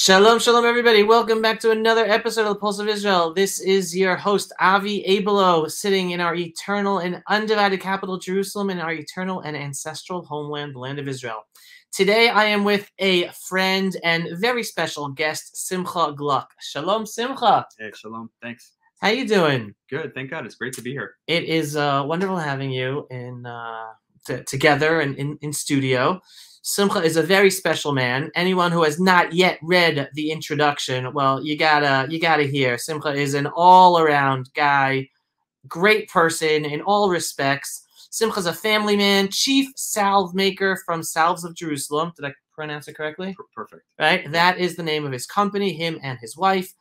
Shalom, shalom, everybody. Welcome back to another episode of the Pulse of Israel. This is your host, Avi Abelo, sitting in our eternal and undivided capital, Jerusalem, in our eternal and ancestral homeland, the land of Israel. Today, I am with a friend and very special guest, Simcha Gluck. Shalom, Simcha. Hey, shalom. Thanks. How you doing? Good. Thank God. It's great to be here. It is wonderful having you together and in studio. Simcha is a very special man. Anyone who has not yet read the introduction, well, you gotta hear. Simcha is an all-around guy, great person in all respects. Simcha's a family man, chief salve maker from Salves of Jerusalem. Did I pronounce it correctly? Perfect. Right? That is the name of his company, him and his wife.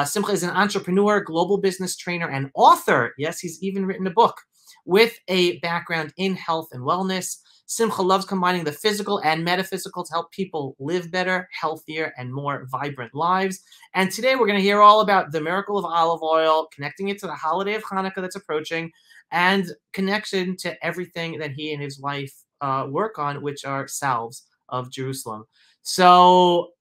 Simcha is an entrepreneur, global business trainer, and author. Yes, he's even written a book with a background in health and wellness. Simcha loves combining the physical and metaphysical to help people live better, healthier, and more vibrant lives. And today we're going to hear all about the miracle of olive oil, connecting it to the holiday of Chanukah that's approaching, and connection to everything that he and his wife work on, which are Salves of Jerusalem. So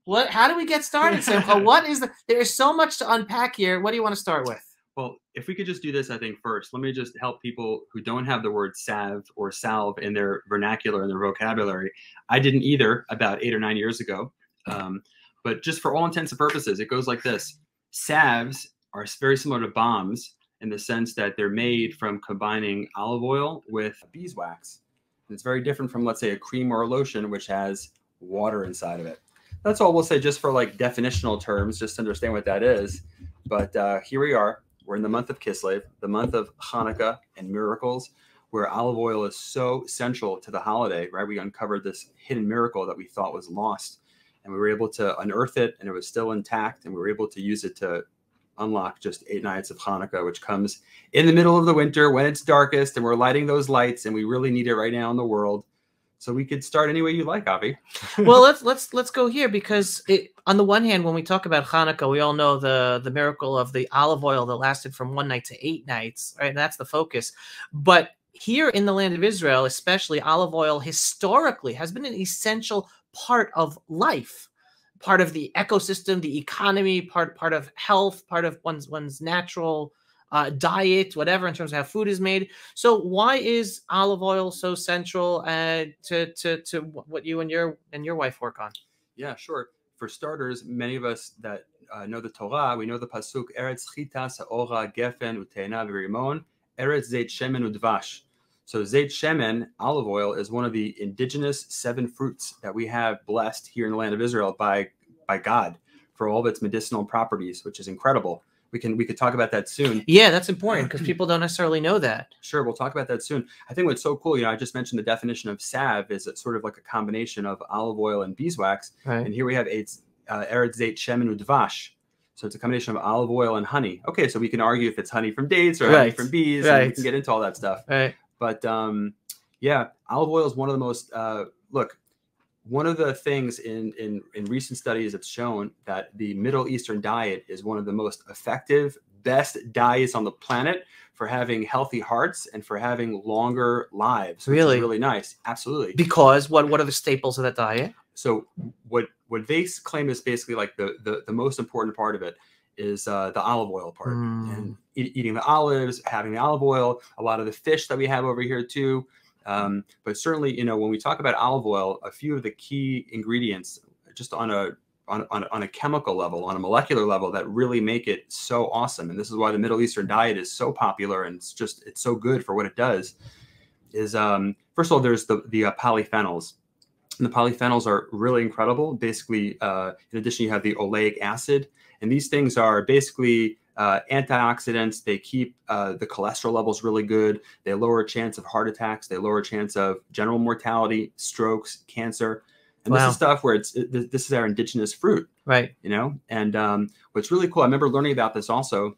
how do we get started, Simcha? There's so much to unpack here. What do you want to start with? Well, if we could just do this, I think first, let me just help people who don't have the word salve or salve in their vernacular, in their vocabulary. I didn't either about 8 or 9 years ago. But just for all intents and purposes, it goes like this. Salves are very similar to balms in the sense that they're made from combining olive oil with beeswax. And it's very different from, let's say, a cream or a lotion, which has water inside of it. That's all we'll say just for like definitional terms, just to understand what that is. But here we are. We're in the month of Kislev, the month of Chanukah and miracles, where olive oil is so central to the holiday, right? We uncovered this hidden miracle that we thought was lost, and we were able to unearth it, and it was still intact, and we were able to use it to unlock just 8 nights of Chanukah, which comes in the middle of the winter when it's darkest, and we're lighting those lights, and we really need it right now in the world. So we could start any way you like, Avi. Well, let's go here, because on the one hand, when we talk about Hanukkah, we all know the miracle of the olive oil that lasted from 1 night to 8 nights, right? And that's the focus. But here in the land of Israel, especially, olive oil historically has been an essential part of life, part of the ecosystem, the economy, part of health, part of one's natural diet, whatever, in terms of how food is made. So why is olive oil so central to what you and your wife work on? Yeah, sure. For starters, many of us that know the Torah, we know the pasuk Eretz chita saora gefen uteina v'rimon Eretz zeit shemen udvash. So zeit shemen, olive oil, is one of the indigenous 7 fruits that we have blessed here in the land of Israel by God for all of its medicinal properties, which is incredible. We could talk about that soon. Yeah, that's important because people don't necessarily know that. Sure, we'll talk about that soon. I think what's so cool, I just mentioned the definition of salve is it's sort of like a combination of olive oil and beeswax. Right. And here we have Eretz zeit shemen udvash. So it's a combination of olive oil and honey. Okay, so we can argue if it's honey from dates or honey from bees. Right. And we can get into all that stuff. Right. But yeah, olive oil is one of the most one of the things in recent studies that's shown that the Middle Eastern diet is one of the most effective, best diets on the planet for having healthy hearts and for having longer lives. Really? Which is really nice. Absolutely. Because what are the staples of that diet? So what they claim is basically like the most important part of it is the olive oil part. And eating the olives, having the olive oil, a lot of the fish that we have over here too. But certainly, when we talk about olive oil, a few of the key ingredients, just on a chemical level, on a molecular level, that really make it so awesome. And this is why the Middle Eastern diet is so popular and it's so good for what it does. Is first of all, there's the polyphenols. And the polyphenols are really incredible. Basically, in addition, you have the oleic acid, and these things are basically antioxidants. They keep the cholesterol levels really good. They lower a chance of heart attacks. They lower a chance of general mortality, strokes, cancer. And This is stuff where this is our indigenous fruit, right? And what's really cool, I remember learning about this also,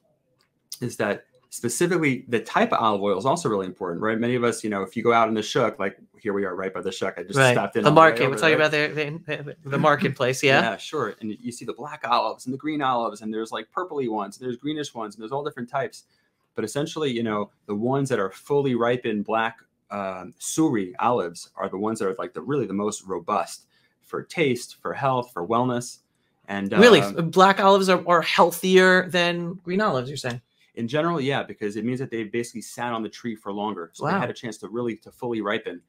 is that specifically the type of olive oil is also really important, right? Many of us, if you go out in the shuk, like here we are right by the shuk. I just stopped in the market. We're talking about the marketplace, yeah. Yeah, sure. And you see the black olives and the green olives, and there's like purpley ones, and there's greenish ones, and there's all different types. But essentially, the ones that are fully ripened black suri olives are the ones that are like the most robust. for taste, for health, for wellness. And really, black olives are healthier than green olives, you're saying? In general, yeah, because it means that they basically sat on the tree for longer. So they had a chance to fully ripen.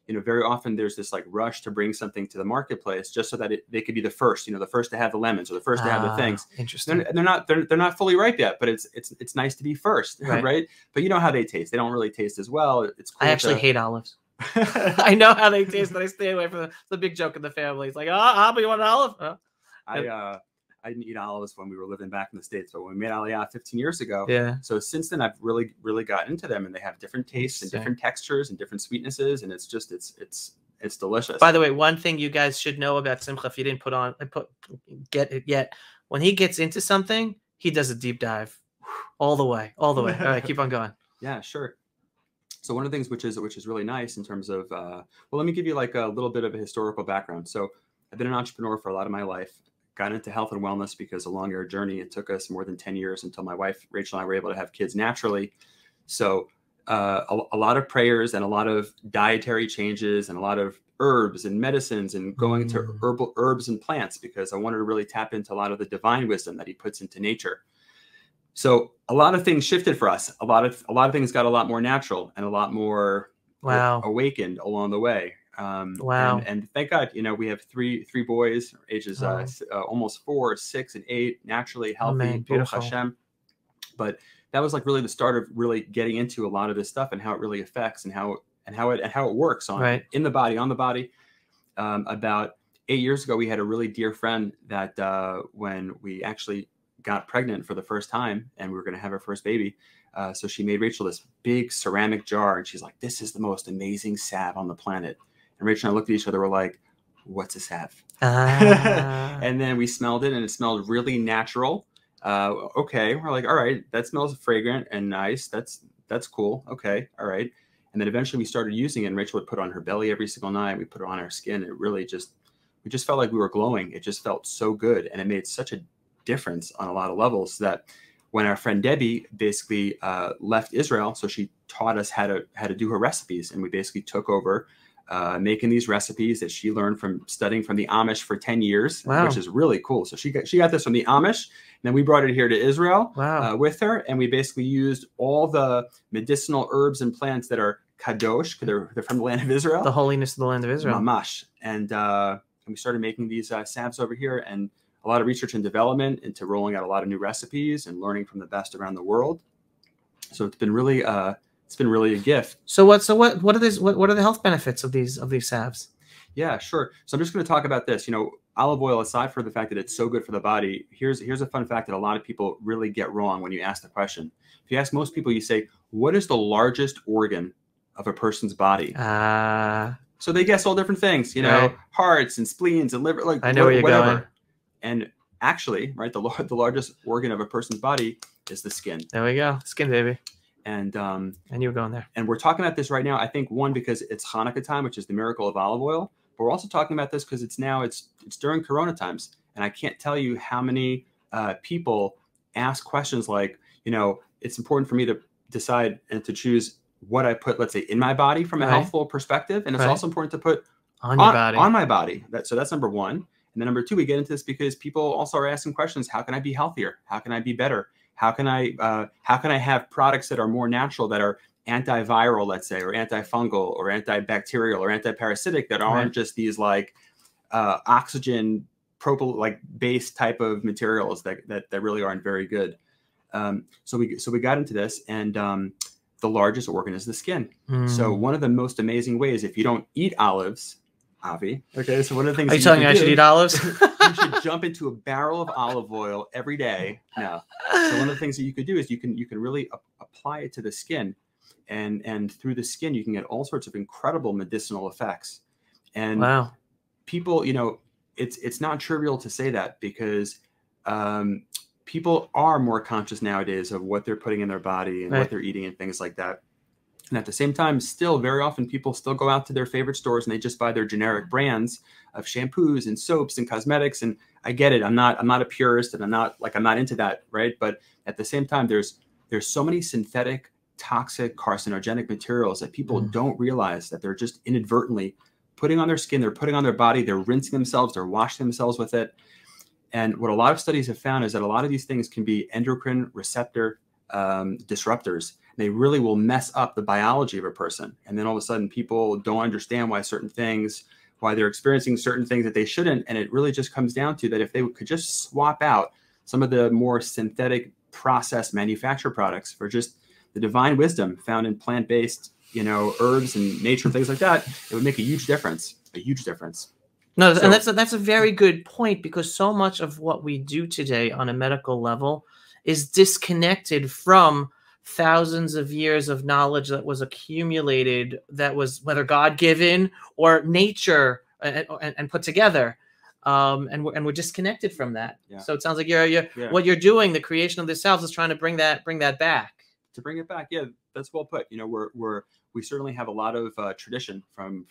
You know, very often there's this like rush to bring something to the marketplace just so that they could be the first, you know, the first to have the lemons or the first to have the things. Interesting. They're not fully ripe yet, but it's nice to be first, right? But you know how they taste. They don't really taste as well. It's cool. I actually hate olives. I know how they taste, but I stay away from the big joke in the family. It's like, oh, you want an olive? Oh. I didn't eat olives when we were living back in the States, but when we made Aliyah 15 years ago. Yeah. So since then, I've really, really gotten into them, and they have different tastes and different textures and different sweetnesses, and it's just it's delicious. By the way, one thing you guys should know about Simcha, if you didn't get it yet, when he gets into something, he does a deep dive, all the way. All right, keep on going. Yeah, sure. So one of the things which is really nice in terms of well, let me give you like a little bit of a historical background. So I've been an entrepreneur for a lot of my life. Got into health and wellness because along our journey, it took us more than 10 years until my wife, Rachel, and I were able to have kids naturally. So a lot of prayers and a lot of dietary changes and a lot of herbs and medicines and going to herbs and plants because I wanted to really tap into a lot of the divine wisdom that he puts into nature. So a lot of things shifted for us. A lot of things got a lot more natural and a lot more awakened along the way. And thank God, you know, we have three boys, ages almost 4, 6, and 8, naturally healthy. Beautiful. Hashem. But that was like really the start of really getting into a lot of this stuff and how it really affects and how it works in the body, on the body. About 8 years ago, we had a really dear friend that when we actually got pregnant for the first time and we were going to have our first baby. So she made Rachel this big ceramic jar and she's like, this is the most amazing salve on the planet. And Rachel and I looked at each other. We're like, what's a salve? And then we smelled it and it smelled really natural. Okay. We're like, all right, that smells fragrant and nice. That's cool. Okay. All right. And then eventually we started using it and Rachel would put it on her belly every single night. We put it on our skin. It really we just felt like we were glowing. It just felt so good. And it made such a difference on a lot of levels that when our friend Debbie basically left Israel, so she taught us how to do her recipes. And we basically took over making these recipes that she learned from studying from the Amish for 10 years, which is really cool. So she got this from the Amish, and then we brought it here to Israel with her, and we basically used all the medicinal herbs and plants that are kadosh, because they're from the land of Israel. The holiness of the land of Israel. Mamash. And we started making these salves over here, and a lot of research and development into rolling out a lot of new recipes and learning from the best around the world. So it's been really a gift. So what are the health benefits of these salves? Yeah, sure. So I'm just going to talk about this. You know, olive oil, aside from the fact that it's so good for the body, here's a fun fact that a lot of people really get wrong when you ask the question. If you ask most people, you say, what is the largest organ of a person's body? So they guess all different things, you know, hearts and spleens and liver, like I know where you're going. And actually, right, the largest organ of a person's body is the skin. There we go. Skin, baby. And you were going there. And we're talking about this right now. I think one, because it's Chanukah time, which is the miracle of olive oil. But we're also talking about this because it's during Corona times. And I can't tell you how many people ask questions like, you know, it's important for me to decide and to choose what I put, let's say, in my body from a healthful perspective. And it's also important to put on your body. On my body. So that's number one. And then number two, we get into this because people also are asking questions. How can I be healthier? How can I be better? How can I have products that are more natural, that are antiviral, let's say, or antifungal or antibacterial or antiparasitic, that aren't just these like oxygen based type of materials that really aren't very good. So we got into this, and the largest organ is the skin. So one of the most amazing ways, if you don't eat olives, Avi. Okay, so one of the things. Are you telling me I should eat olives? You should jump into a barrel of olive oil every day. No. So one of the things that you could do is you can really apply it to the skin, and through the skin you can get all sorts of incredible medicinal effects. And people, you know, it's not trivial to say that because people are more conscious nowadays of what they're putting in their body and what they're eating and things like that. And at the same time, still very often people still go out to their favorite stores and they just buy their generic brands of shampoos and soaps and cosmetics. And I get it. I'm not a purist, and I'm not into that, right? But at the same time, there's so many synthetic, toxic, carcinogenic materials that people don't realize that they're just inadvertently putting on their skin, they're putting on their body, they're rinsing themselves, they're washing themselves with it. And what a lot of studies have found is that a lot of these things can be endocrine receptor disruptors. They really will mess up the biology of a person. And then all of a sudden people don't understand why they're experiencing certain things that they shouldn't. And it really just comes down to that if they could just swap out some of the more synthetic processed manufactured products for just the divine wisdom found in plant-based, herbs and nature, things like that, it would make a huge difference, No, and that's a very good point, because so much of what we do today on a medical level is disconnected from thousands of years of knowledge that was accumulated, that was whether God-given or nature and put together. And we're disconnected from that. Yeah. So it sounds like what you're doing, the creation of the cells, is trying to bring that back. To bring it back, yeah, that's well put. We certainly have a lot of tradition from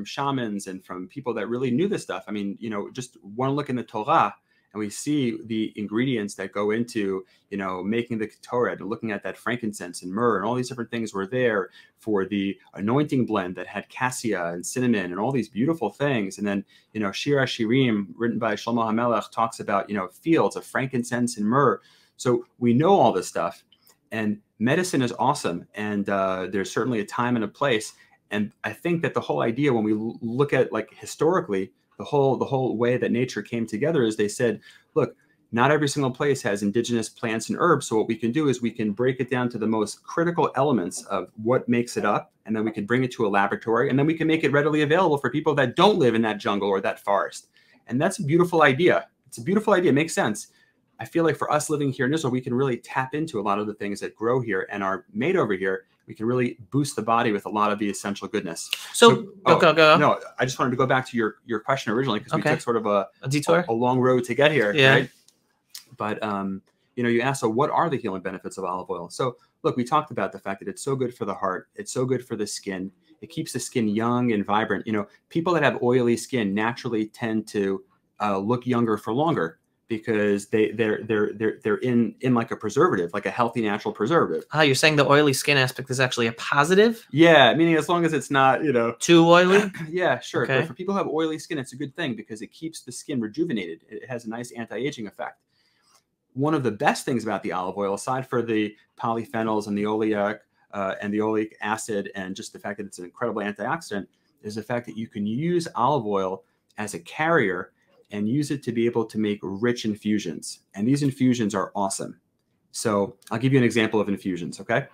shamans and from people that really knew this stuff. I mean, just one look in the Torah, and we see the ingredients that go into, making the Ketoret, and looking at that frankincense and myrrh and all these different things were there for the anointing blend that had cassia and cinnamon and all these beautiful things. And then, Shir HaShirim, written by Shlomo HaMelech, talks about, fields of frankincense and myrrh. So we know all this stuff, and medicine is awesome. And there's certainly a time and a place. And I think that the whole idea, when we look at historically, the whole way that nature came together is they said, look, not every single place has indigenous plants and herbs. So what we can do is we can break it down to the most critical elements of what makes it up. And then we can bring it to a laboratory, and then we can make it readily available for people that don't live in that jungle or that forest. And that's a beautiful idea. It's a beautiful idea. It makes sense. I feel like for us living here in Israel, we can really tap into a lot of the things that grow here and are made over here. We can really boost the body with a lot of the essential goodness. So go. No, I just wanted to go back to your question originally, because we took sort of a detour, a long road to get here. Yeah. Right? But you asked, so what are the healing benefits of olive oil? So look, we talked about the fact that it's so good for the heart. It's so good for the skin. It keeps the skin young and vibrant. People that have oily skin naturally tend to look younger for longer, because they're in like a preservative, like a healthy natural preservative. You're saying the oily skin aspect is actually a positive? Yeah, meaning as long as it's not, too oily? Yeah, sure. Okay. But for people who have oily skin, it's a good thing, because it keeps the skin rejuvenated. It has a nice anti-aging effect. One of the best things about the olive oil, aside for the polyphenols and the oleic acid, and just the fact that it's an incredible antioxidant, is the fact that you can use olive oil as a carrier and use it to be able to make rich infusions. And these infusions are awesome. So I'll give you an example of infusions, okay?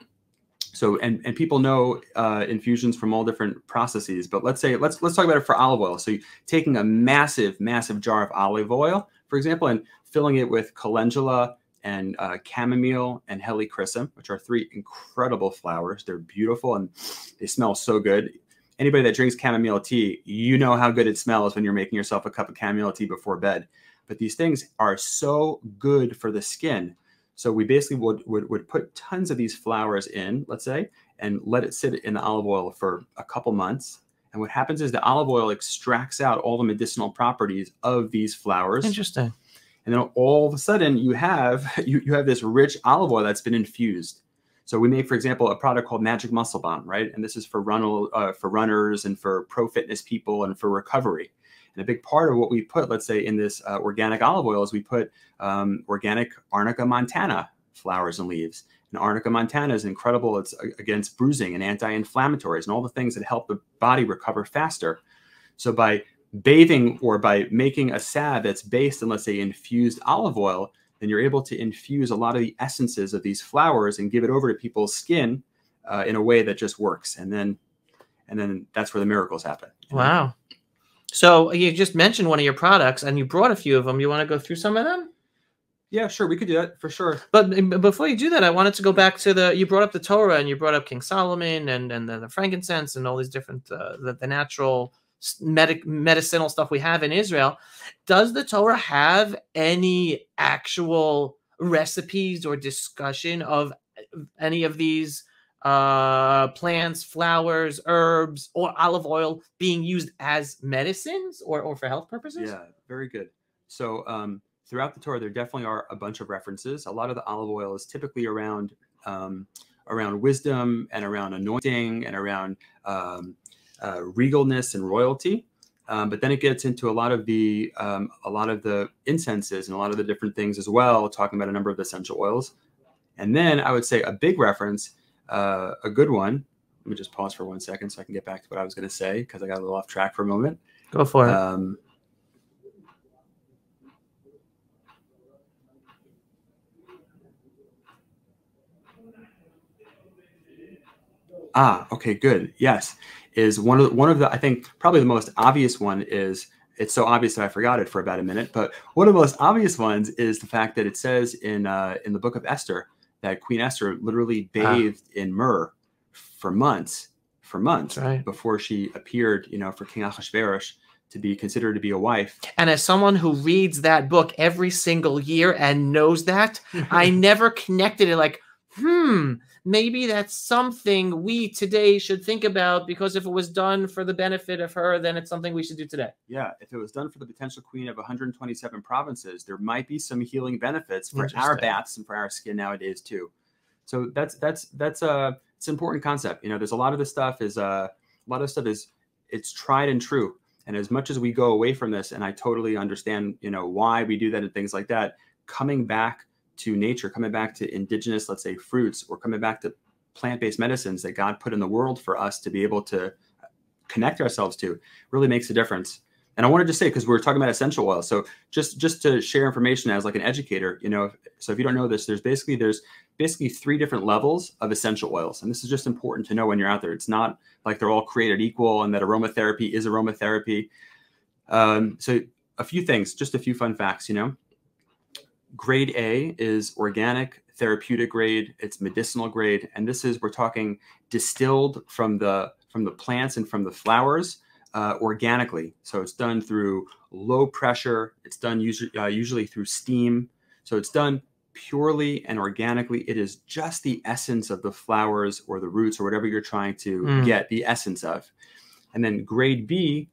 So, and people know infusions from all different processes, but let's talk about it for olive oil. So taking a massive jar of olive oil, for example, and filling it with calendula and chamomile and helichrysum, which are 3 incredible flowers. They're beautiful and they smell so good. Anybody that drinks chamomile tea, you know how good it smells when you're making yourself a cup of chamomile tea before bed. But these things are so good for the skin. So we basically would put tons of these flowers in, let's say, and let it sit in the olive oil for a couple months. And what happens is the olive oil extracts out all the medicinal properties of these flowers. Interesting. And then all of a sudden you have this rich olive oil that's been infused. So we make, for example, a product called Magic Muscle Balm, right? And this is for runners and for pro fitness people and for recovery. And a big part of what we put, let's say, in this organic olive oil is we put organic Arnica montana flowers and leaves. And Arnica montana is incredible. It's against bruising and anti-inflammatories and all the things that help the body recover faster. So by bathing or by making a salve that's based on, let's say, infused olive oil, then you're able to infuse a lot of the essences of these flowers and give it over to people's skin in a way that just works. And then that's where the miracles happen. Wow. So you just mentioned one of your products and you brought a few of them. You want to go through some of them? Yeah, sure. We could do that for sure. But before you do that, I wanted to go back to you brought up the Torah and you brought up King Solomon and the frankincense and all these different, the natural medicinal stuff we have in Israel. Does the Torah have any actual recipes or discussion of any of these plants, flowers, herbs, or olive oil being used as medicines or for health purposes? Yeah, very good. So throughout the Torah, there definitely are a bunch of references. A lot of the olive oil is typically around wisdom and around anointing and around regalness and royalty. But then it gets into a lot of the incenses and a lot of the different things as well, talking about a number of the essential oils. And then I would say a big reference, a good one. Let me just pause for 1 second so I can get back to what I was going to say, because I got a little off track for a moment. Go for it. Okay, good. Yes, is one of the, I think probably the most obvious one is, it's so obvious that I forgot it for about a minute, but one of the most obvious ones is the fact that it says in the book of Esther that Queen Esther literally bathed in myrrh for months before she appeared, for King Ahasuerus to be considered to be a wife. And as someone who reads that book every single year and knows that, I never connected it like, maybe that's something we today should think about, because if it was done for the benefit of her, then it's something we should do today. Yeah, if it was done for the potential queen of 127 provinces, there might be some healing benefits for our baths and for our skin nowadays too. So that's it's an important concept. There's a lot of this stuff is it's tried and true. And as much as we go away from this, and I totally understand, why we do that and things like that, coming back to nature, coming back to indigenous, let's say, fruits, or coming back to plant-based medicines that God put in the world for us to be able to connect ourselves to, really makes a difference. And I wanted to say, because we're talking about essential oils, so just to share information as like an educator, so if you don't know this, there's basically 3 different levels of essential oils. And this is just important to know when you're out there. It's not like they're all created equal and that aromatherapy is aromatherapy. So a few things, just a few fun facts, Grade A is organic, therapeutic grade. It's medicinal grade. And this is, we're talking distilled from the plants and from the flowers organically. So it's done through low pressure. It's done usually through steam. So it's done purely and organically. It is just the essence of the flowers or the roots or whatever you're trying to get the essence of. And then grade B,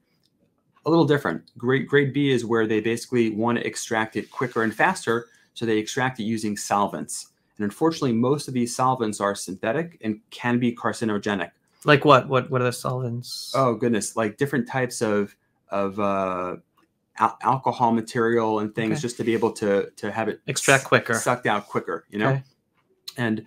a little different. Grade B is where they basically want to extract it quicker and faster, so they extract it using solvents. And unfortunately, most of these solvents are synthetic and can be carcinogenic. Like what? What are the solvents? Oh goodness, like different types of alcohol material and things, just to be able to have it extract quicker, sucked out quicker, And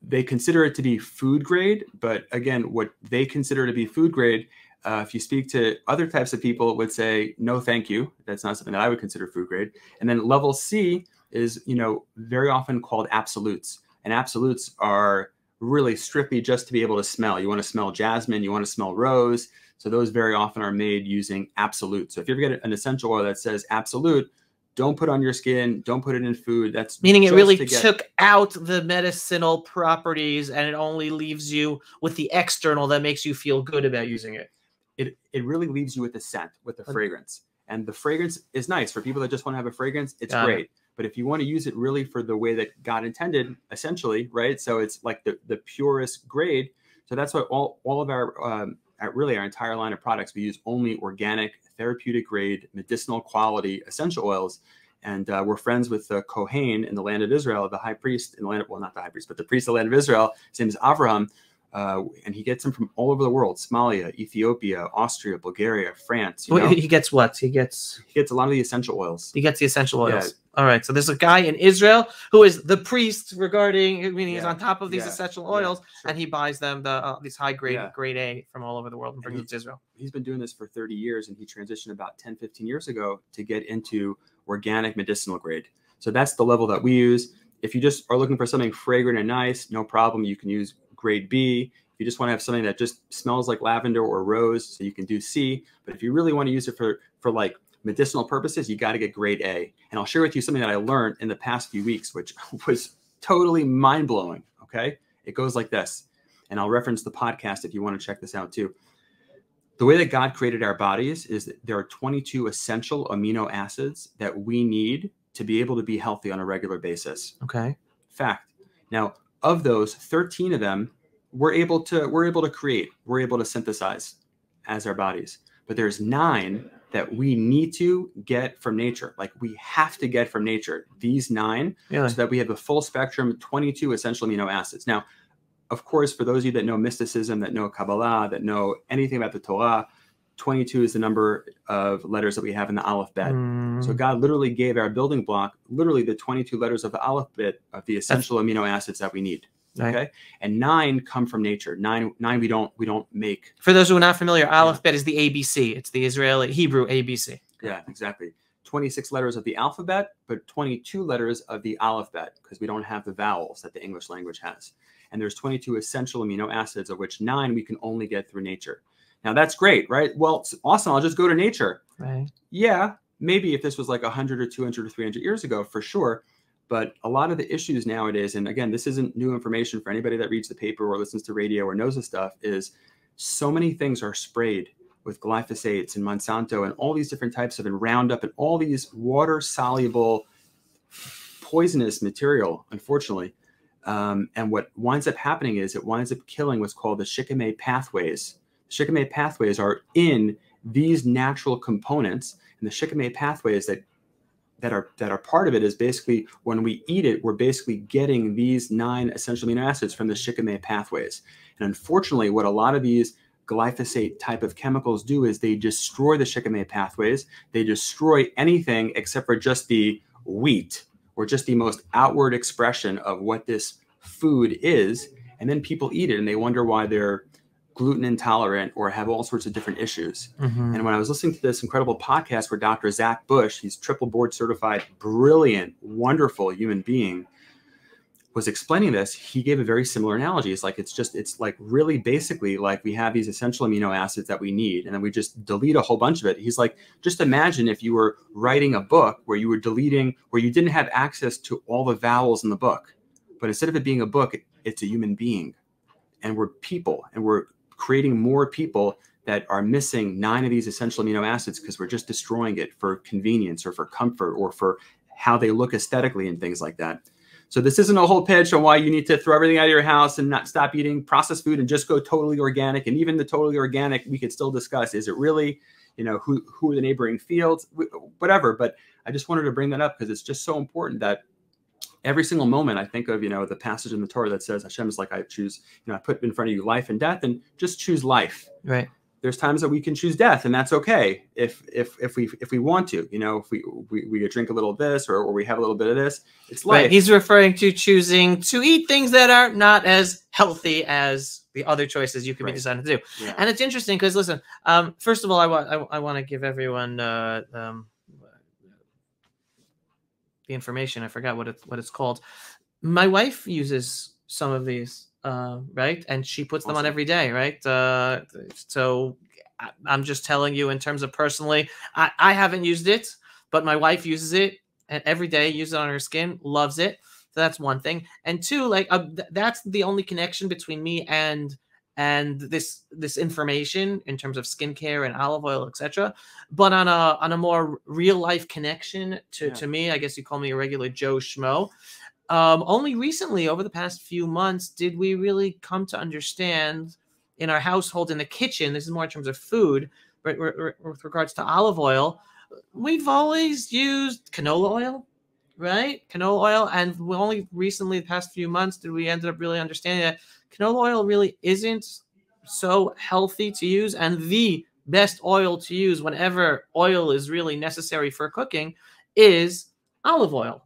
they consider it to be food grade, but again, what they consider to be food grade, if you speak to other types of people, would say, no, thank you. That's not something that I would consider food grade. And then level C is, very often called absolutes. And absolutes are really strictly just to be able to smell. You want to smell jasmine, you want to smell rose. So those very often are made using absolute. So if you ever get an essential oil that says absolute, don't put on your skin, don't put it in food. That's meaning it really took out the medicinal properties and it only leaves you with the external that makes you feel good about using it. It really leaves you with the scent, with the fragrance. And the fragrance is nice for people that just want to have a fragrance. It's great. But if you want to use it really for the way that God intended, essentially, right? So it's like the purest grade. So that's what all of our really our entire line of products, we use only organic, therapeutic grade, medicinal quality essential oils. And we're friends with the Kohen in the land of Israel, the high priest in the land of, well, not the high priest, but the priest in the land of Israel. His name is Avraham. And he gets them from all over the world: Somalia, Ethiopia, Austria, Bulgaria, France. He gets what? He gets a lot of the essential oils. He gets the essential oils. Yeah. All right. So there's a guy in Israel who is the priest meaning he's on top of these essential oils, and he buys them these high grade grade A from all over the world and brings them to Israel. He's been doing this for 30 years, and he transitioned about 10, 15 years ago to get into organic medicinal grade. So that's the level that we use. If you just are looking for something fragrant and nice, no problem. You can use grade B. If you just want to have something that just smells like lavender or rose, so you can do C. But if you really want to use it for like medicinal purposes, you got to get grade A. And I'll share with you something that I learned in the past few weeks, which was totally mind-blowing. Okay. It goes like this. And I'll reference the podcast if you want to check this out too. The way that God created our bodies is that there are 22 essential amino acids that we need to be able to be healthy on a regular basis. Okay. Fact. Now, of those, 13 of them we're able to create, we're able to synthesize as our bodies. But there's 9 that we need to get from nature. Like we have to get from nature these 9 so that we have the full spectrum 22 essential amino acids. Now, of course, for those of you that know mysticism, that know Kabbalah, that know anything about the Torah, 22 is the number of letters that we have in the alphabet. So God literally gave our building block, literally the 22 letters of the alphabet of the essential amino acids that we need. Right. Okay. And 9 come from nature. Nine we don't make. For those who are not familiar, alphabet is the ABC. It's the Israeli Hebrew ABC. Yeah, exactly. 26 letters of the alphabet, but 22 letters of the alphabet, because we don't have the vowels that the English language has. And there's 22 essential amino acids, of which 9 we can only get through nature. Now that's great, right? Well, it's awesome. I'll just go to nature. Right. Yeah, maybe if this was like 100 or 200 or 300 years ago, for sure. But a lot of the issues nowadays, and again, this isn't new information for anybody that reads the paper or listens to radio or knows the stuff, is so many things are sprayed with glyphosates and Monsanto and all these different types of, and Roundup and all these water-soluble poisonous material, unfortunately. And what winds up happening is it winds up killing what's called the shikimate pathways. Shikimate pathways are in these natural components, and the shikimate pathways that are part of it is basically when we eat it, we're basically getting these 9 essential amino acids from the shikimate pathways. And unfortunately, what a lot of these glyphosate type of chemicals do is they destroy the shikimate pathways. They destroy anything except for just the wheat, or just the most outward expression of what this food is. And then people eat it and they wonder why they're gluten intolerant or have all sorts of different issues. And when I was listening to this incredible podcast where Dr. Zach Bush, he's triple board certified, brilliant, wonderful human being, was explaining this, he gave a very similar analogy. It's like, it's like really basically like we have these essential amino acids that we need, and then we just delete a whole bunch of it. He's like, just imagine if you were writing a book where you were deleting, where you didn't have access to all the vowels in the book, but instead of it being a book, it's a human being, and we're people, and we're creating more people that are missing 9 of these essential amino acids because we're just destroying it for convenience or for comfort or for how they look aesthetically and things like that. So this isn't a whole pitch on why you need to throw everything out of your house and not stop eating processed food and just go totally organic. And even the totally organic, we could still discuss, is it really, you know, who are the neighboring fields, whatever. But I just wanted to bring that up because it's just so important that every single moment I think of, you know, the passage in the Torah that says Hashem is like, I choose, you know, I put in front of you life and death, and just choose life. Right. There's times that we can choose death, and that's okay if we want to, you know, if we drink a little of this or we have a little bit of this, it's life. Right. He's referring to choosing to eat things that are not as healthy as the other choices you can be deciding to do. Yeah. And it's interesting because, listen, first of all, I want to give everyone the information. I forgot what it's called. My wife uses some of these. Right, and she puts them on every day, right? So I'm just telling you in terms of personally, I haven't used it, but my wife uses it and every day, uses it on her skin, loves it. So that's one thing. And two, like that's the only connection between me and this information in terms of skincare and olive oil, etc. But on a more real life connection to me, I guess you call me a regular Joe Schmo. Only recently, over the past few months, did we really come to understand in our household, in the kitchen, this is more in terms of food, but with regards to olive oil, we've always used canola oil, right? Canola oil. And we only recently, the past few months, did we end up really understanding that canola oil really isn't so healthy to use. And the best oil to use whenever oil is really necessary for cooking is olive oil.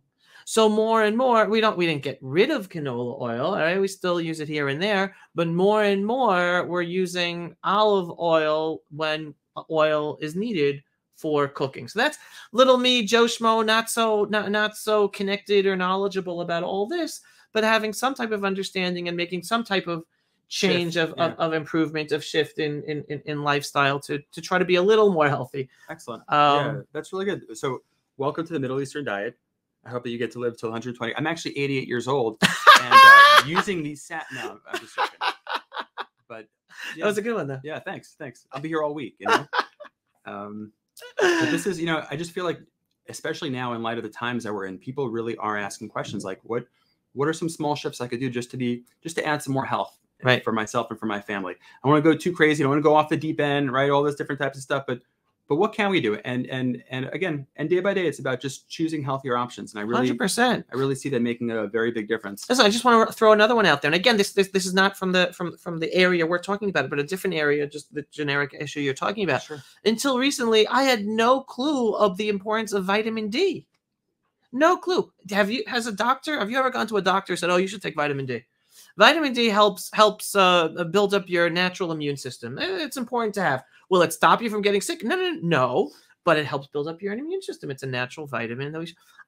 So more and more, we didn't get rid of canola oil, all right? We still use it here and there, but more and more we're using olive oil when oil is needed for cooking. So that's little me, Joe Schmo, not so connected or knowledgeable about all this, but having some type of understanding and making some type of change of improvement, of shift in lifestyle to try to be a little more healthy. Excellent. Yeah, that's really good. So welcome to the Middle Eastern diet. I hope that you get to live till 120. I'm actually 88 years old, and using these no, I'm just joking. But yeah. That was a good one, though. Yeah, thanks. I'll be here all week. You know, but this is, you know, I just feel like, especially now in light of the times that we're in, people really are asking questions like, what are some small shifts I could do just to add some more health, right, for myself and for my family? I don't want to go too crazy. I don't want to go off the deep end, right? All this different types of stuff, but but what can we do? And again, and day by day, it's about just choosing healthier options. And I really, 100%. I really see that making a very big difference. Listen, I just want to throw another one out there. And again, this is not from the area we're talking about, but a different area, just the generic issue you're talking about. Sure. Until recently, I had no clue of the importance of vitamin D. No clue. Have you ever gone to a doctor and said, "Oh, you should take vitamin D"? Vitamin D helps build up your natural immune system. It's important to have. Will it stop you from getting sick? No. But it helps build up your immune system. It's a natural vitamin.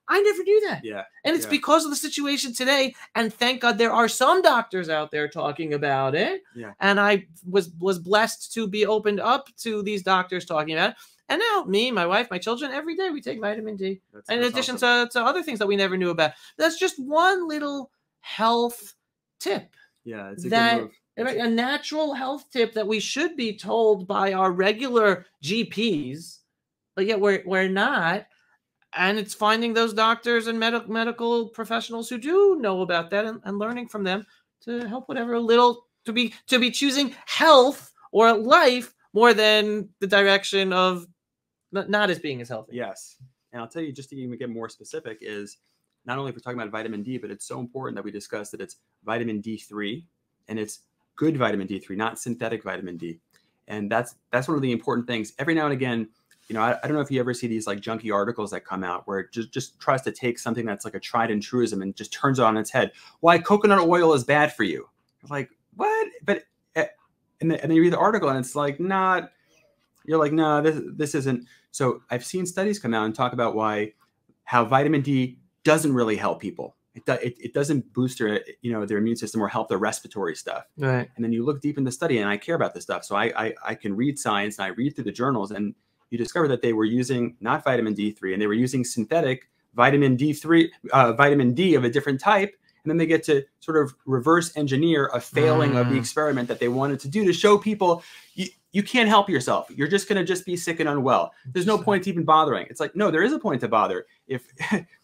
I never knew that. Yeah. And it's because of the situation today. And thank God there are some doctors out there talking about it. Yeah. And I was blessed to be opened up to these doctors talking about it. And now me, my wife, my children, every day we take vitamin D. In addition to other things that we never knew about. That's just one little health tip. Yeah, it's a good move. A natural health tip that we should be told by our regular GPs, but yet we're not. And it's finding those doctors and medical professionals who do know about that and learning from them to help whatever little to be choosing health or life more than the direction of not as being as healthy. Yes. And I'll tell you, just to even get more specific, is not only if we're talking about vitamin D, but it's so important that we discuss that it's vitamin D3 and it's good vitamin D3, not synthetic vitamin D. And that's one of the important things. Every now and again, I don't know if you ever see these like junky articles that come out where it just tries to take something that's like a tried and truism and just turns it on its head. Why coconut oil is bad for you? Like, what? But and then you read the article and it's like, not. You're like, no, this isn't. So I've seen studies come out and talk about how vitamin D doesn't really help people. It doesn't boost their immune system or help their respiratory stuff. Right. And then you look deep in the study, and I care about this stuff. So I can read science and I read through the journals, and you discover that they were using not vitamin D3, and they were using synthetic vitamin D3, vitamin D of a different type. And then they get to sort of reverse engineer a failing of the experiment that they wanted to do to show people you can't help yourself. You're just going to just be sick and unwell. There's no point to even bothering. It's like, no, there is a point to bother. If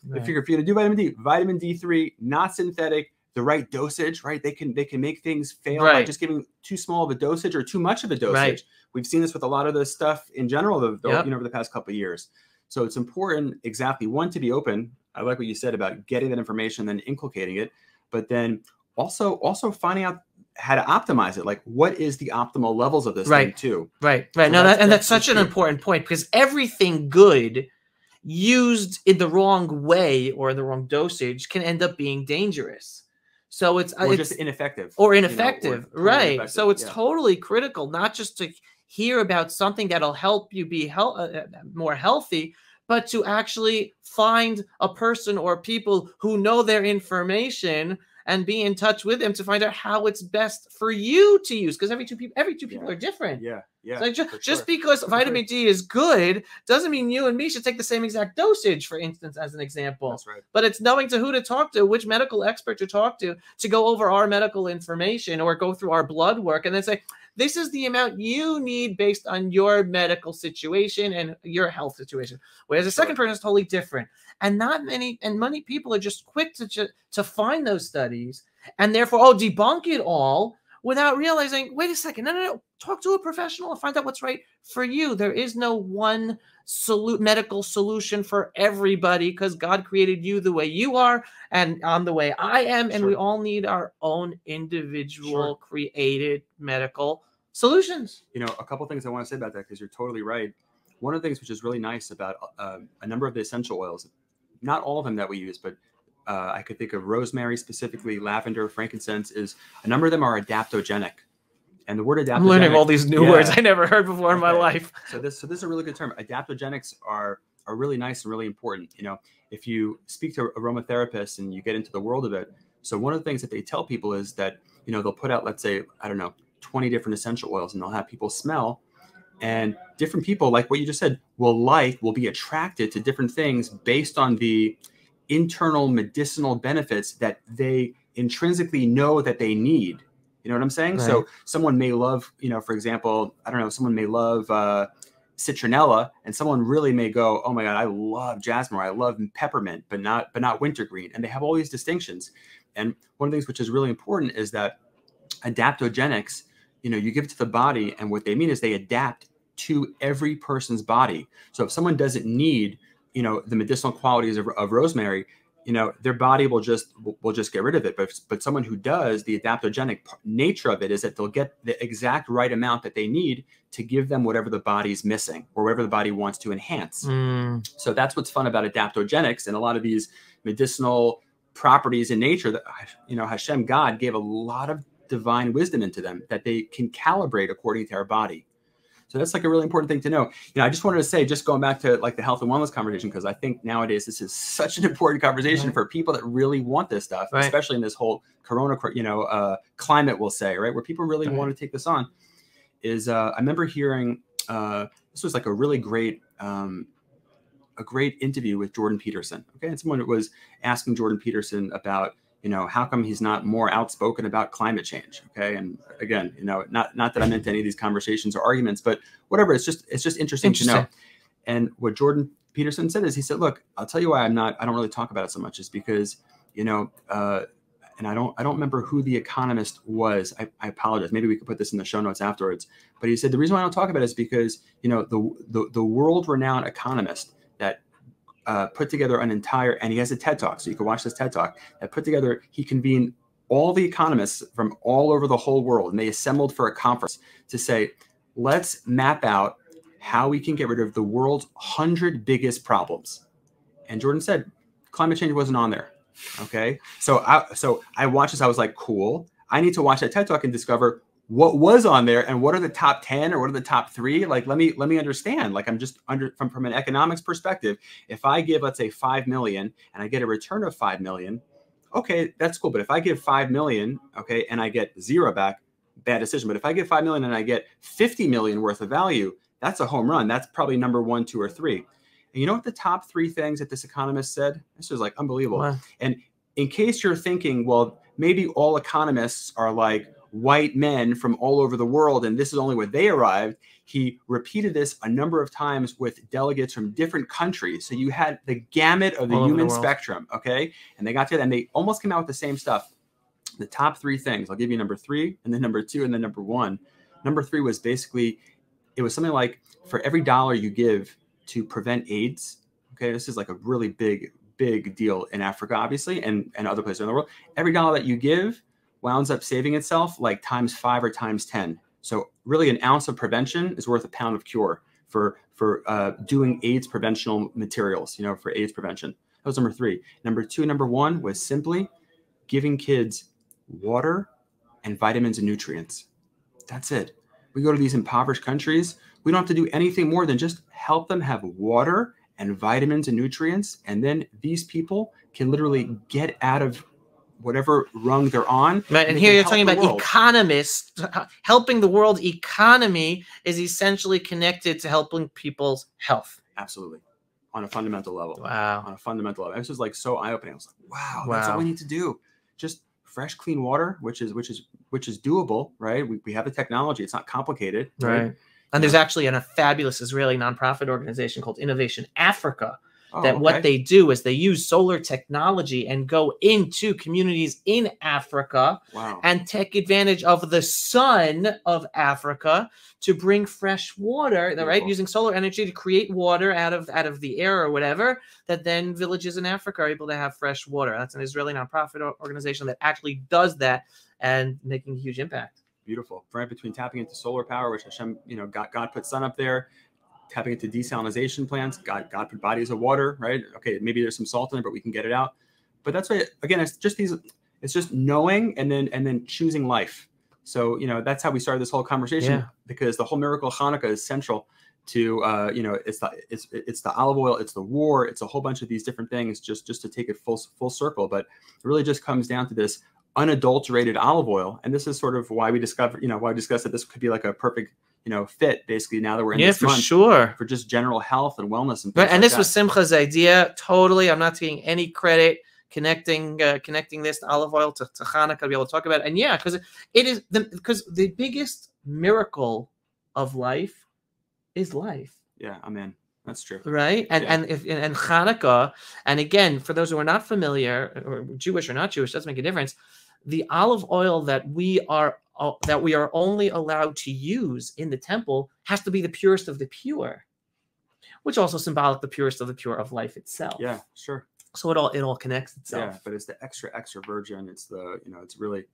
you're going to do vitamin D3, not synthetic, the right dosage, right? They can make things fail by just giving too small of a dosage or too much of a dosage. Right. We've seen this with a lot of the stuff in general, over the past couple of years. So it's important, exactly, one, to be open. I like what you said about getting that information, then inculcating it, but then also finding out how to optimize it. Like, what is the optimal levels of this thing too? Right. So that's such an important point, because everything good used in the wrong way or in the wrong dosage can end up being dangerous. So it's just ineffective. Right. So it's totally critical, not just to hear about something that'll help you be more healthy, but to actually find a person or people who know their information and be in touch with them to find out how it's best for you to use. Because every two people are different. Yeah. So just because vitamin D is good doesn't mean you and me should take the same exact dosage, for instance, as an example. That's right. But it's knowing who to talk to, which medical expert to talk to go over our medical information or go through our blood work and then say, this is the amount you need based on your medical situation and your health situation. Whereas the second person is totally different. And many people are just quick to find those studies and therefore, debunk it all without realizing, wait a second, no. Talk to a professional and find out what's right for you. There is no one medical solution for everybody, because God created you the way you are and I'm the way I am. And we all need our own individual created medical solutions. A couple things I want to say about that, because you're totally right. One of the things which is really nice about a number of the essential oils, not all of them that we use, but I could think of rosemary specifically, lavender, frankincense, is a number of them are adaptogenic. And the word adaptogenic, I'm learning all these new words I never heard before in my life. So this is a really good term. Adaptogenics are really nice and really important. If you speak to aromatherapists and you get into the world of it, so one of the things that they tell people is that, they'll put out, let's say, 20 different essential oils, and they'll have people smell, and different people, like what you just said, will be attracted to different things based on the internal medicinal benefits that they intrinsically know that they need. You know what I'm saying? Right. So someone may love, for example, someone may love citronella, and someone really may go, oh my God, I love jasmine, or I love peppermint, but not wintergreen. And they have all these distinctions. And one of the things which is really important is that adaptogenics, you give it to the body, and what they mean is they adapt to every person's body. So if someone doesn't need, the medicinal qualities of rosemary, their body will just get rid of it. But someone who does, the adaptogenic nature of it is that they'll get the exact right amount that they need to give them whatever the body's missing or whatever the body wants to enhance. So that's what's fun about adaptogenics and a lot of these medicinal properties in nature that, Hashem, God, gave a lot of divine wisdom into them that they can calibrate according to our body. So that's like a really important thing to know. I just wanted to say, just going back to like the health and wellness conversation, because I think nowadays this is such an important conversation for people that really want this stuff, especially in this whole Corona, climate, we'll say, right, where people really want to take this on. I remember hearing this was like a really great interview with Jordan Peterson. Okay, and someone was asking Jordan Peterson about, how come he's not more outspoken about climate change? Okay. And again, not that I'm into any of these conversations or arguments, but whatever, it's just interesting to know. And what Jordan Peterson said is, he said, look, I'll tell you why I don't really talk about it so much is because, and I don't remember who the economist was. I apologize. Maybe we could put this in the show notes afterwards. But he said, the reason why I don't talk about it is because, the world-renowned economist that put together an entire, and he has a TED Talk, so you can watch this TED Talk, that put together, he convened all the economists from all over the whole world, and they assembled for a conference to say, let's map out how we can get rid of the world's 100 biggest problems. And Jordan said, climate change wasn't on there. Okay. So I watched this. I was like, cool. I need to watch that TED Talk and discover what was on there and what are the top 10 or what are the top 3. Like, let me understand. Like, I'm just from an economics perspective. If I give, let's say, 5 million and I get a return of 5 million, okay, that's cool. But if I give 5 million, okay, and I get 0 back, bad decision. But if I give 5 million and I get 50 million worth of value, that's a home run. That's probably number 1, 2, or 3. And you know what the top 3 things that this economist said? This was like unbelievable. Wow. And in case you're thinking, well, maybe all economists are like white men from all over the world, and this is only where they arrived. He repeated this a number of times with delegates from different countries. So you had the gamut of the human spectrum, okay? And they got together and they almost came out with the same stuff. The top 3 things, I'll give you number 3, and then number 2, and then number 1. Number 3 was basically, it was something like, for every dollar you give to prevent AIDS, okay, this is like a really big deal in Africa, obviously, and other places in the world. Every dollar that you give winds up saving itself like times 5 or times 10. So really an ounce of prevention is worth a pound of cure for doing AIDS preventional materials, for AIDS prevention. That was number 3. Number 2 and number 1 was simply giving kids water and vitamins and nutrients. That's it. We go to these impoverished countries. We don't have to do anything more than just help them have water and vitamins and nutrients. And then these people can literally get out of whatever rung they're on. Right, and here you're talking about economists. Helping the world economy is essentially connected to helping people's health. Absolutely. On a fundamental level. Wow. On a fundamental level. This was like so eye-opening. I was like, wow, that's all we need to do. Just fresh, clean water, which is doable, right? We have the technology. It's not complicated. Right. And there's actually a fabulous Israeli nonprofit organization called Innovation Africa. What they do is they use solar technology and go into communities in Africa and take advantage of the sun of Africa to bring fresh water, right? Using solar energy to create water out of the air or whatever, that then villages in Africa are able to have fresh water. That's an Israeli nonprofit organization that actually does that and making a huge impact. Beautiful. Right between tapping into solar power, which Hashem, God put sun up there, tapping into desalination plants. God put bodies of water, right? Okay, maybe there's some salt in it, but we can get it out. But that's why, again, it's just knowing and then choosing life. So, that's how we started this whole conversation, because the whole miracle of Chanukah is central to, it's the olive oil, it's the war, it's a whole bunch of these different things just to take it full circle. But it really just comes down to this unadulterated olive oil. And this is sort of why we discovered, why we discussed that this could be like a perfect, fit basically now that we're in this month for just general health and wellness. And this was Simcha's idea. Totally. I'm not taking any credit connecting this to olive oil to Chanukah to be able to talk about it. And because it is because the biggest miracle of life is life. Yeah. Amen. That's true. Right. And Chanukah, and again, for those who are not familiar or Jewish or not Jewish, doesn't make a difference. The olive oil that we are that we are only allowed to use in the temple has to be the purest of the pure, which also symbolic the purest of the pure of life itself. Yeah, sure. So it all connects itself. Yeah, but it's the extra virgin. It's the, it's really,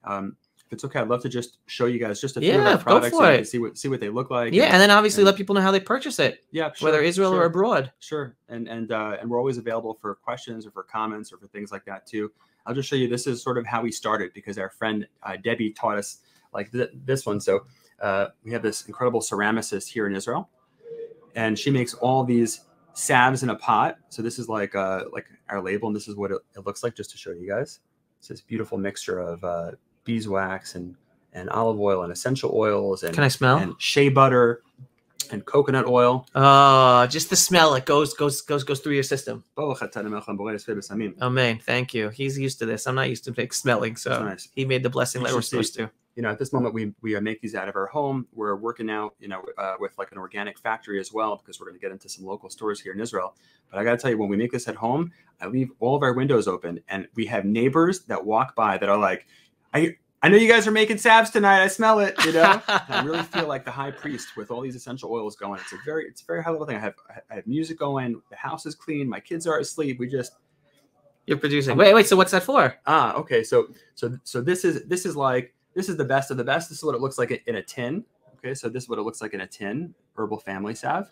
if it's okay, I'd love to just show you guys just a few of our products so you can see what they look like. Yeah, and then obviously let people know how they purchase it. Yeah, sure, whether Israel or abroad. Sure, and we're always available for questions or for comments or for things like that too. I'll just show you. This is sort of how we started because our friend Debbie taught us like this one. So we have this incredible ceramicist here in Israel, and she makes all these salves in a pot. So this is like our label, and this is what it looks like, just to show you guys. It's this beautiful mixture of beeswax and olive oil and essential oils and can I smell? And shea butter and coconut oil. Just the smell, it goes through your system. Amen. Thank you. He's used to this. I'm not used to smelling, so nice. He made the blessing that we're supposed to. At this moment, we make these out of our home. We're working out, with like an organic factory as well, because we're going to get into some local stores here in Israel. But I got to tell you, when we make this at home, I leave all of our windows open, and we have neighbors that walk by that are like, I know you guys are making salves tonight. I smell it, And I really feel like the high priest with all these essential oils going. It's a very high level thing. I have music going. The house is clean. My kids are asleep. You're producing. Wait. So what's that for? Okay. So this is the best of the best. This is what it looks like in a tin. Okay. So this is what it looks like in a tin, herbal family salve.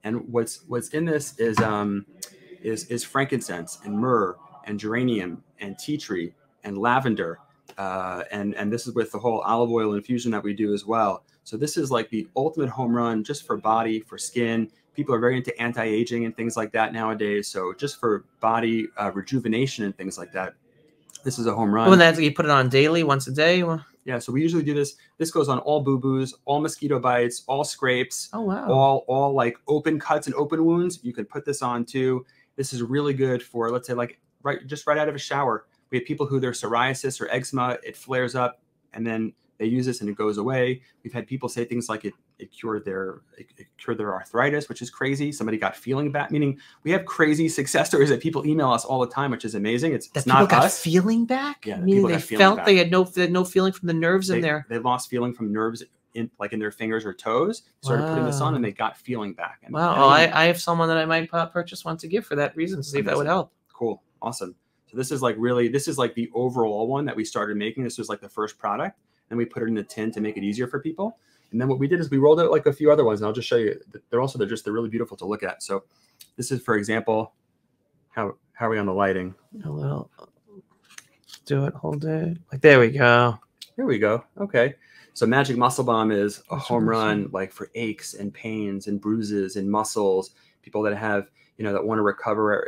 And what's in this is frankincense and myrrh and geranium and tea tree and lavender. And this is with the whole olive oil infusion that we do as well. So this is like the ultimate home run just for body, for skin. People are very into anti-aging and things like that nowadays. So just for body rejuvenation and things like that, this is a home run. Well, you put it on daily, once a day? Yeah, so we usually do this. This goes on all boo-boos, all mosquito bites, all scrapes. Oh, wow. All like open cuts and open wounds. You can put this on too. This is really good for, let's say, like right out of a shower. We have people who their psoriasis or eczema, it flares up, and then they use this and it goes away. We've had people say things like it cured their arthritis, which is crazy. Somebody got feeling back, meaning we have crazy success stories that people email us all the time, which is amazing. It's not us. Feeling back? Yeah, meaning they felt they had no feeling from the nerves in there. They lost feeling from nerves in their fingers or toes. Started putting this on and they got feeling back. And I have someone that I might purchase one to give for that reason, to see if that would help. Cool. Awesome. So this is like the overall one that we started making. This was like the first product, and we put it in a tin to make it easier for people. And then what we did is we rolled out like a few other ones, and I'll just show you. They're really beautiful to look at. So this is, for example, how are we on the lighting? A little. Do it. Hold it. Like there we go. Here we go. Okay. So Magic Muscle Balm is a home run, like for aches and pains and bruises and muscles. People that have that want to recover.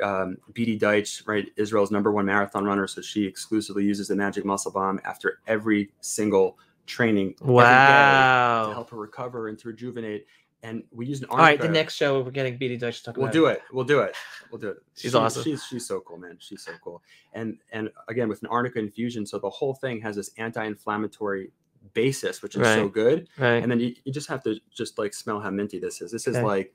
Bidi Deitch, right, Israel's #1 marathon runner, so she exclusively uses the Magic Muscle Balm after every single training. Wow. Every day to help her recover and to rejuvenate. And we use an arnica. All right, the next show we're getting Bidi Deitch to talk about. We'll do it. She's awesome. She's so cool, man. She's so cool. And again, with an arnica infusion, so the whole thing has this anti-inflammatory basis, which is so good. Right. And then you just have to just like smell how minty this is. This is like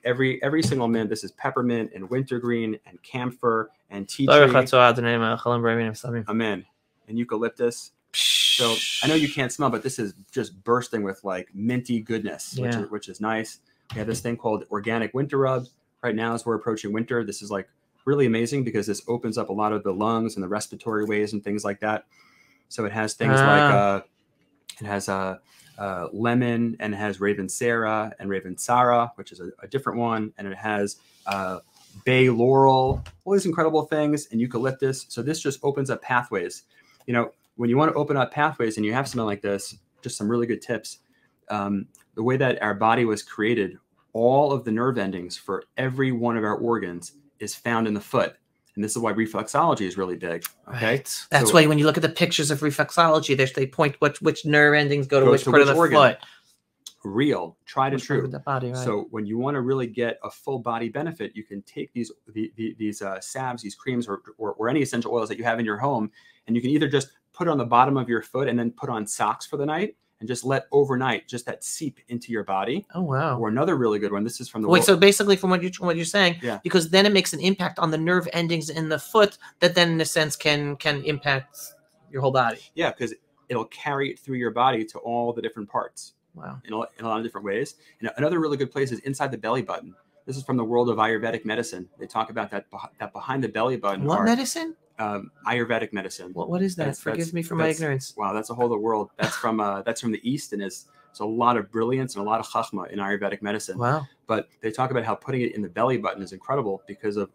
every single mint. This is peppermint and wintergreen and camphor and tea tree. Amen. And eucalyptus. So I know you can't smell, but this is just bursting with like minty goodness, which is nice. We have this thing called organic winter rub. Right now, as we're approaching winter, this is like really amazing because this opens up a lot of the lungs and the respiratory ways and things like that. So it has things like it has lemon, and it has Ravensara and Ravensara, which is a different one, and it has bay laurel, all these incredible things, and eucalyptus. So this just opens up pathways. When you want to open up pathways and you have something like this, just some really good tips. The way that our body was created, all of the nerve endings for every one of our organs is found in the foot. And this is why reflexology is really big. Okay. Right. That's why when you look at the pictures of reflexology, they point which nerve endings go to which part of the foot. Real, tried and true. The body, right. So when you want to really get a full body benefit, you can take these salves, these creams, or any essential oils that you have in your home, and you can either just put it on the bottom of your foot and then put on socks for the night and just let overnight just that seep into your body. Oh wow! Or another really good one. This is from the so basically from what you're saying, because then it makes an impact on the nerve endings in the foot that then in a sense can impact your whole body. Yeah, because it'll carry it through your body to all the different parts. Wow. In a lot of different ways. And another really good place is inside the belly button. This is from the world of Ayurvedic medicine. They talk about that behind the belly button. What medicine? Ayurvedic medicine. What is that? Forgive me for my ignorance. Wow, that's a whole other world. That's from the East, and there's a lot of brilliance and a lot of chachma in Ayurvedic medicine. Wow. But they talk about how putting it in the belly button is incredible because of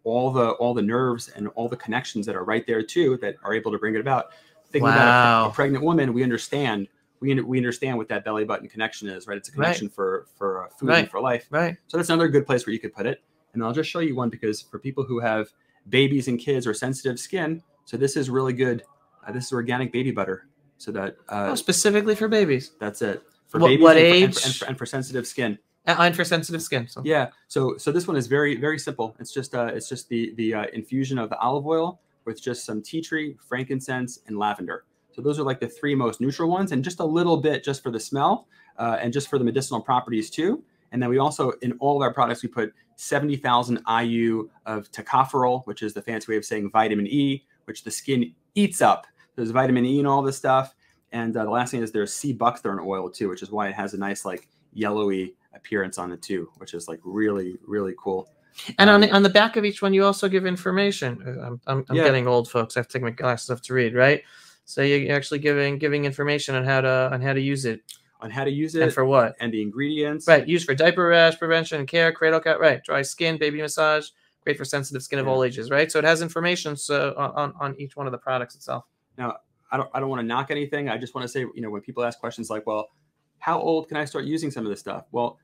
all the nerves and all the connections that are right there too that are able to bring it about. Thinking about a pregnant woman, we understand what that belly button connection is, right? It's a connection for food and for life. Right. So that's another good place where you could put it. And I'll just show you one because for people who have babies and kids or sensitive skin, so this is really good. This is organic baby butter. So that specifically for babies. That's it. For babies what age? And for sensitive skin. And for sensitive skin. So. Yeah. So this one is very, very simple. It's just the infusion of the olive oil with just some tea tree, frankincense, and lavender. So those are like the 3 most neutral ones, and just a little bit just for the smell and just for the medicinal properties too. And then we also, in all of our products, we put 70,000 IU of tocopherol, which is the fancy way of saying vitamin E, which the skin eats up. There's vitamin E and all this stuff. And the last thing is there's sea buckthorn oil too, which is why it has a nice like yellowy appearance on it too, which is like really, really cool. And on the back of each one, you also give information. I'm getting old, folks. I have to take my glasses off to read, right? So you're actually giving information on how to use it. On how to use it. And for what. And the ingredients. Right. Used for diaper rash prevention and care, cradle cat, right. Dry skin, baby massage, great for sensitive skin of all ages, right? So it has information on each one of the products itself. Now, I don't want to knock anything. I just want to say, when people ask questions like, well, how old can I start using some of this stuff? Well,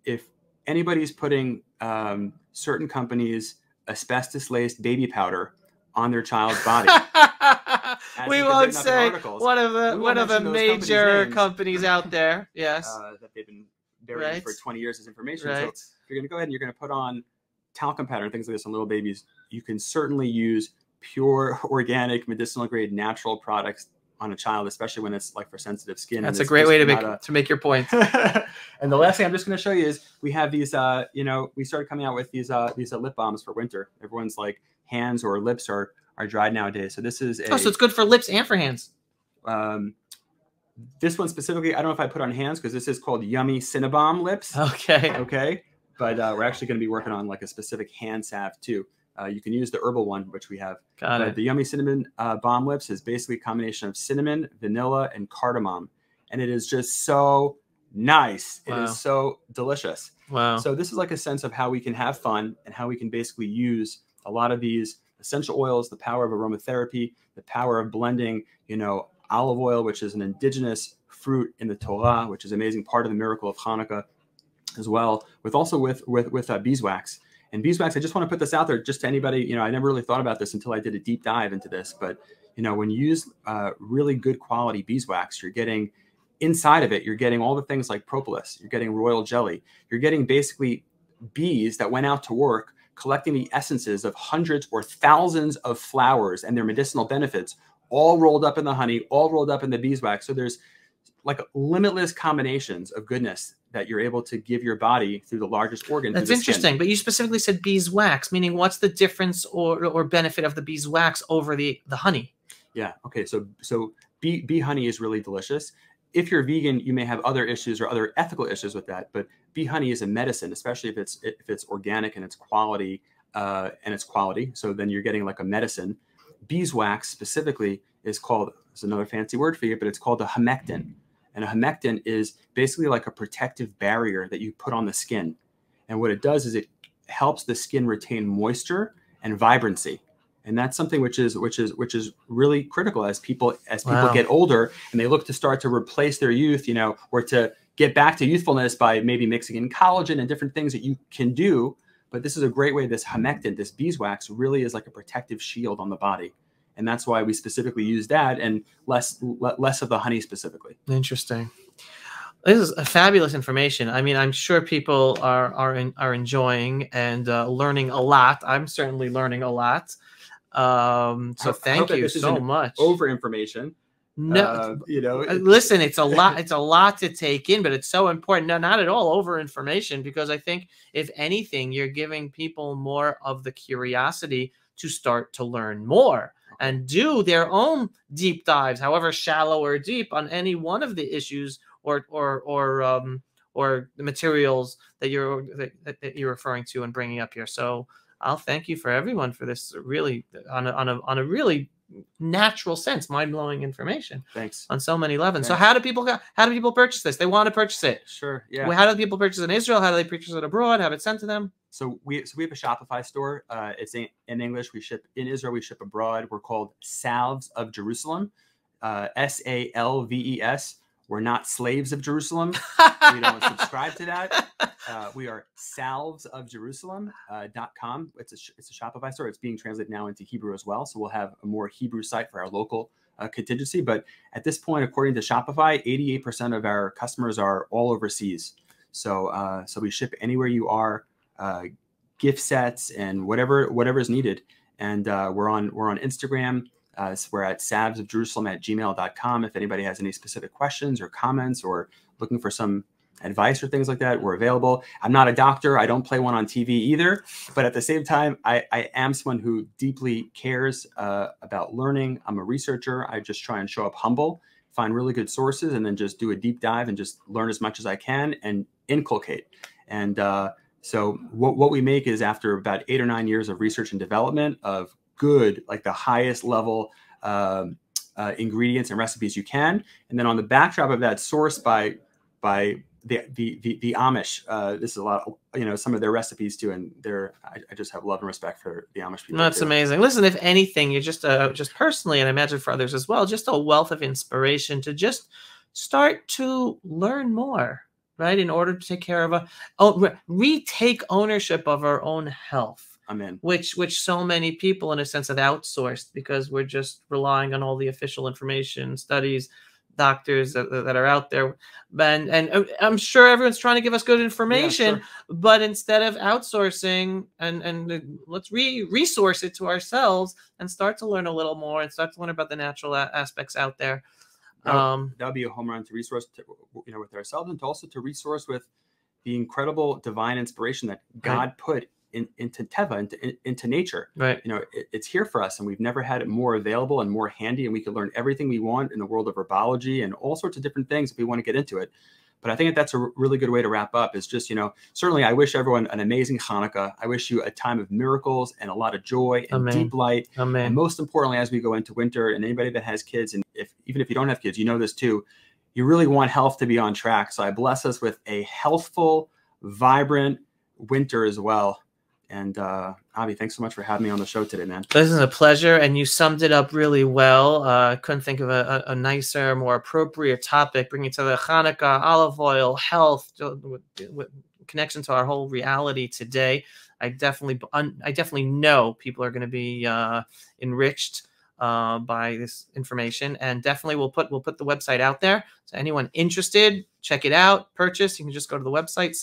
if anybody's putting certain companies' asbestos-laced baby powder on their child's body. We won't say one of the major companies out there. Yes. That they've been burying for 20 years as information. So if you're going to go ahead and you're going to put on talcum powder and things like this on little babies, you can certainly use pure, organic, medicinal grade, natural products on a child, especially when it's like for sensitive skin. That's a great way to make your point. And the last thing I'm just going to show you is we have these, we started coming out with these lip balms for winter. Everyone's like hands or lips are dried nowadays. So this is so it's good for lips and for hands. This one specifically, I don't know if I put on hands because this is called Yummy Cinnabom Lips. Okay. But we're actually going to be working on like a specific hand salve too. You can use the herbal one, which we have. Got it. The Yummy Cinnamon Balm Lips is basically a combination of cinnamon, vanilla, and cardamom. And it is just so nice. Wow. It is so delicious. Wow. So this is like a sense of how we can have fun and how we can basically use a lot of these essential oils, the power of aromatherapy, the power of blending, olive oil, which is an indigenous fruit in the Torah, which is an amazing part of the miracle of Chanukah as well, with beeswax. And beeswax, I just want to put this out there just to anybody, I never really thought about this until I did a deep dive into this. But, when you use really good quality beeswax, you're getting inside of it, you're getting all the things like propolis, you're getting royal jelly, you're getting basically bees that went out to work collecting the essences of hundreds or thousands of flowers and their medicinal benefits, all rolled up in the honey, all rolled up in the beeswax. So there's like limitless combinations of goodness that you're able to give your body through the largest organ. That's interesting. But you specifically said beeswax, meaning what's the difference or benefit of the beeswax over the honey? Yeah. Okay. So bee honey is really delicious. If you're vegan, you may have other issues or other ethical issues with that. But bee honey is a medicine, especially if it's organic and its quality. So then you're getting like a medicine. Beeswax specifically is called, it's another fancy word for you, but it's called a humectant. And a humectant is basically like a protective barrier that you put on the skin. And what it does is it helps the skin retain moisture and vibrancy. And that's something which is really critical as people get older and they look to start to replace their youth, or to get back to youthfulness by maybe mixing in collagen and different things that you can do. But this is a great way. This humectant, this beeswax, really is like a protective shield on the body. And that's why we specifically use that and less of the honey specifically. Interesting. This is a fabulous information. I mean, I'm sure people are enjoying and learning a lot. I'm certainly learning a lot. So thank you so much. Over information. No, listen, it's a lot. It's a lot to take in, but it's so important. No, not at all over information, because I think if anything, you're giving people more of the curiosity to start to learn more. and do their own deep dives, however shallow or deep, on any one of the issues or the materials that you're referring to and bringing up here. So I'll thank you for everyone for this really on a really natural sense, mind-blowing information. Thanks. On so many levels. Thanks. So how do people purchase this? They want to purchase it. Sure. Yeah. Well, how do people purchase it in Israel? How do they purchase it abroad? Have it sent to them? So we have a Shopify store. It's in English. We ship in Israel. We ship abroad. We're called Salves of Jerusalem. SALVES. We're not slaves of Jerusalem. We don't subscribe to that. We are salvesofjerusalem.com. It's a Shopify store. It's being translated now into Hebrew as well. So we'll have a more Hebrew site for our local contingency. But at this point, according to Shopify, 88% of our customers are all overseas. So we ship anywhere you are, gift sets and whatever is needed. And we're on Instagram. So we're at salvesofjerusalem@gmail.com. If anybody has any specific questions or comments or looking for some advice or things like that, we're available. I'm not a doctor. I don't play one on TV either. But at the same time, I am someone who deeply cares about learning. I'm a researcher. I just try and show up humble, find really good sources, and then just do a deep dive and just learn as much as I can and inculcate. And so what we make is, after about 8 or 9 years of research and development of good, like the highest level ingredients and recipes you can, and then on the backdrop of that, sourced by the Amish. This is a lot of, some of their recipes too, and I just have love and respect for the Amish people. That's amazing. Listen, if anything, you're just personally, and I imagine for others as well, just a wealth of inspiration to just start to learn more, right? In order to take care of retake ownership of our own health. Amen. Which so many people, in a sense, have outsourced because we're just relying on all the official information, studies, doctors that are out there. And I'm sure everyone's trying to give us good information, yeah, sure. But instead of outsourcing and let's resource it to ourselves and start to learn a little more and start to learn about the natural aspects out there. That would be a home run to resource, with ourselves, and to also to resource with the incredible divine inspiration that God put into Teva, into nature. Right. It's here for us, and we've never had it more available and more handy, and we can learn everything we want in the world of herbology and all sorts of different things if we want to get into it. But I think that's a really good way to wrap up, is just, certainly I wish everyone an amazing Chanukah. I wish you a time of miracles and a lot of joy and Amen. Deep light. Amen. And most importantly, as we go into winter, and anybody that has kids, and even if you don't have kids, this too, you really want health to be on track. So I bless us with a healthful, vibrant winter as well. And Avi, thanks so much for having me on the show today, man. This is a pleasure, and you summed it up really well. I couldn't think of a nicer, more appropriate topic, bringing to the Chanukah, olive oil, health, with connection to our whole reality today. I definitely know people are going to be enriched by this information, and definitely we'll put the website out there. So anyone interested, check it out, purchase. You can just go to the website,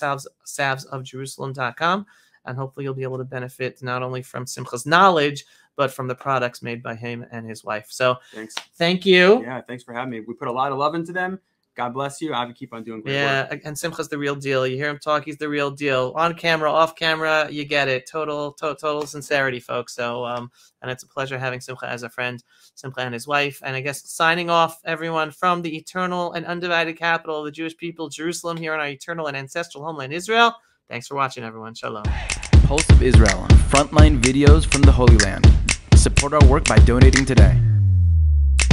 salvesofjerusalem.com. And hopefully you'll be able to benefit not only from Simcha's knowledge, but from the products made by him and his wife. So thanks. Thank you. Yeah, thanks for having me. We put a lot of love into them. God bless you. I will keep on doing great work. And Simcha's the real deal. You hear him talk, he's the real deal. On camera, off camera, you get it. Total sincerity, folks. So and it's a pleasure having Simcha as a friend, Simcha and his wife. And I guess signing off, everyone, from the eternal and undivided capital of the Jewish people, Jerusalem, here in our eternal and ancestral homeland, Israel. Thanks for watching, everyone. Shalom. Pulse of Israel, frontline videos from the Holy Land. Support our work by donating today.